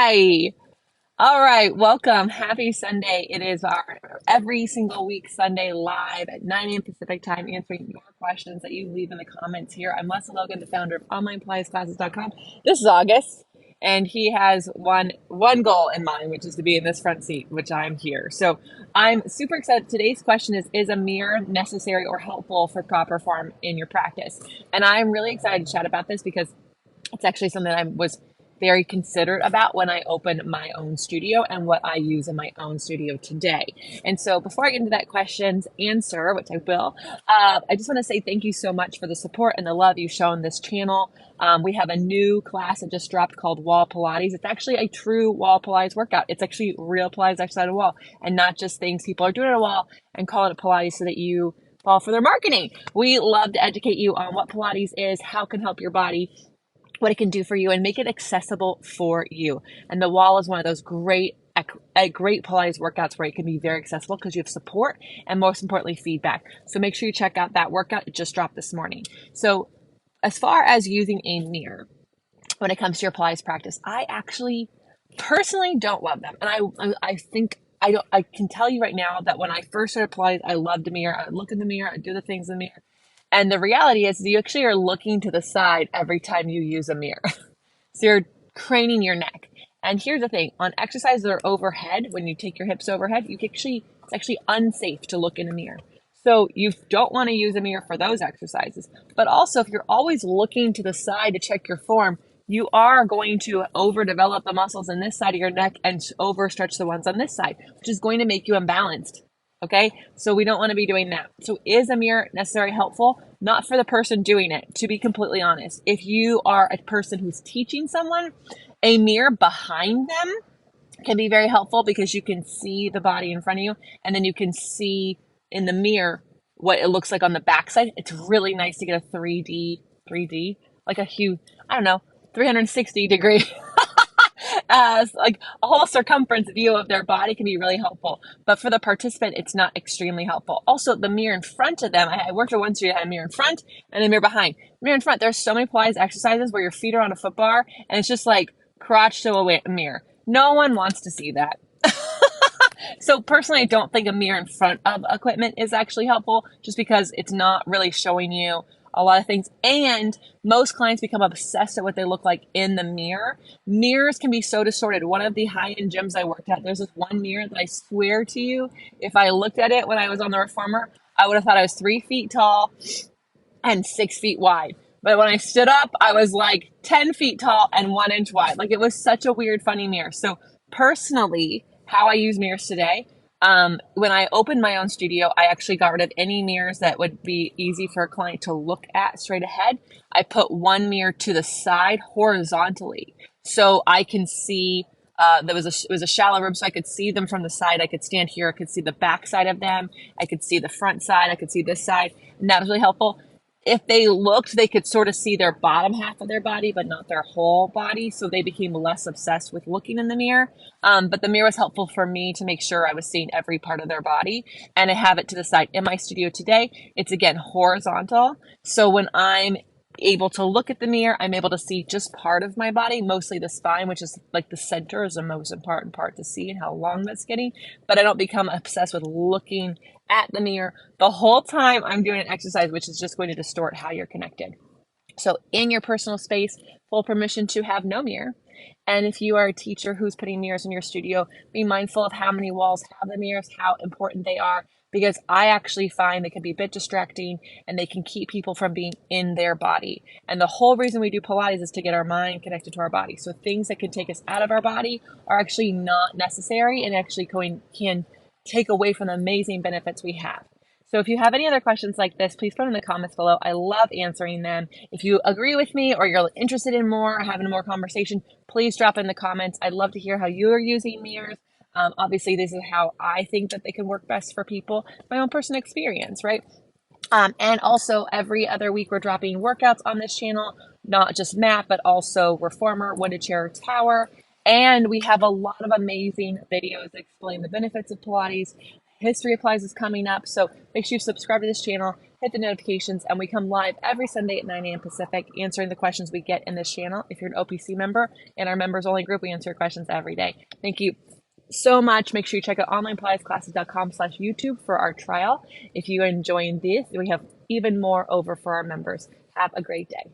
Hi. All right. Welcome. Happy Sunday. It is our every single week Sunday live at 9 a.m. Pacific time, answering your questions that you leave in the comments here. I'm Leslie Logan, the founder of OnlinePilatesClasses.com. This is August, and he has one goal in mind, which is to be in this front seat, which I'm here. So I'm super excited. Today's question is a mirror necessary or helpful for proper form in your practice? And I'm really excited to chat about this because it's actually something I was very considerate about when I opened my own studio and what I use in my own studio today. And so before I get into that question's answer, which I will, I just want to say thank you so much for the support and the love you've shown this channel. We have a new class that just dropped called Wall Pilates. It's actually a true wall Pilates workout. It's actually real Pilates exercise on a wall and not just things people are doing on a wall and calling it Pilates so that you fall for their marketing. We love to educate you on what Pilates is, how it can help your body, what it can do for you, and make it accessible for you. And the wall is one of those great Pilates workouts where it can be very accessible because you have support and most importantly, feedback. So make sure you check out that workout. It just dropped this morning. So as far as using a mirror, when it comes to your Pilates practice, I actually personally don't love them. And I think I can tell you right now that when I first started Pilates, I loved the mirror. I would look in the mirror, I'd do the things in the mirror. And the reality is you actually are looking to the side every time you use a mirror. So you're craning your neck. And here's the thing, on exercises that are overhead, when you take your hips overhead, it's actually unsafe to look in a mirror. So you don't want to use a mirror for those exercises. But also, if you're always looking to the side to check your form, you are going to overdevelop the muscles in this side of your neck and overstretch the ones on this side, which is going to make you imbalanced. Okay, so we don't want to be doing that. So is a mirror necessary, helpful? Not for the person doing it, to be completely honest. If you are a person who's teaching someone, a mirror behind them can be very helpful because you can see the body in front of you and then you can see in the mirror what it looks like on the backside. It's really nice to get a 3D, like a huge, I don't know, 360 degree like a whole circumference view of their body can be really helpful. But for the participant, it's not extremely helpful. Also, the mirror in front of them, I worked at one studio, I had a mirror in front and a mirror behind. Mirror in front, there's so many Pilates exercises where your feet are on a foot bar and it's just like crotch to a mirror. No one wants to see that. So personally, I don't think a mirror in front of equipment is actually helpful just because it's not really showing you a lot of things. And most clients become obsessed at what they look like in the mirror. Mirrors can be so distorted. One of the high-end gyms I worked at, there's this one mirror that I swear to you, if I looked at it when I was on the reformer, I would have thought I was 3 feet tall and 6 feet wide. But when I stood up, I was like 10 feet tall and 1 inch wide. Like it was such a weird, funny mirror. So personally, how I use mirrors today, when I opened my own studio, I actually got rid of any mirrors that would be easy for a client to look at straight ahead. I put one mirror to the side horizontally so I can see. It was a shallow room, so I could see them from the side. I could stand here. I could see the back side of them. I could see the front side. I could see this side. And that was really helpful. If they looked, they could sort of see their bottom half of their body, but not their whole body. So they became less obsessed with looking in the mirror. But the mirror was helpful for me to make sure I was seeing every part of their body. And I have it to the side. In my studio today, it's again horizontal. So when I'm able to look at the mirror, I'm able to see just part of my body, mostly the spine, which is like the center is the most important part to see and how long that's getting. But I don't become obsessed with looking at the mirror the whole time I'm doing an exercise, which is just going to distort how you're connected. So in your personal space, full permission to have no mirror. And if you are a teacher who's putting mirrors in your studio, be mindful of how many walls have the mirrors, how important they are, because I actually find they can be a bit distracting and they can keep people from being in their body. And the whole reason we do Pilates is to get our mind connected to our body. So things that can take us out of our body are actually not necessary and actually can take away from the amazing benefits we have. So if you have any other questions like this, please put them in the comments below. I love answering them. If you agree with me or you're interested in more, having more conversation, please drop in the comments. I'd love to hear how you're using mirrors. Obviously, this is how I think that they can work best for people, my own personal experience, right? And also every other week we're dropping workouts on this channel, not just mat, but also reformer, wounded chair, tower. And we have a lot of amazing videos that explain the benefits of Pilates. History of Pilates is coming up, so make sure you subscribe to this channel hit the notifications, and we come live every Sunday at 9 a.m. Pacific, answering the questions we get in this channel. If you're an OPC member in our members only group, we answer your questions every day. Thank you so much. Make sure you check out onlinepilatesclasses.com/YouTube for our trial. If you are enjoying this, we have even more over for our members. Have a great day.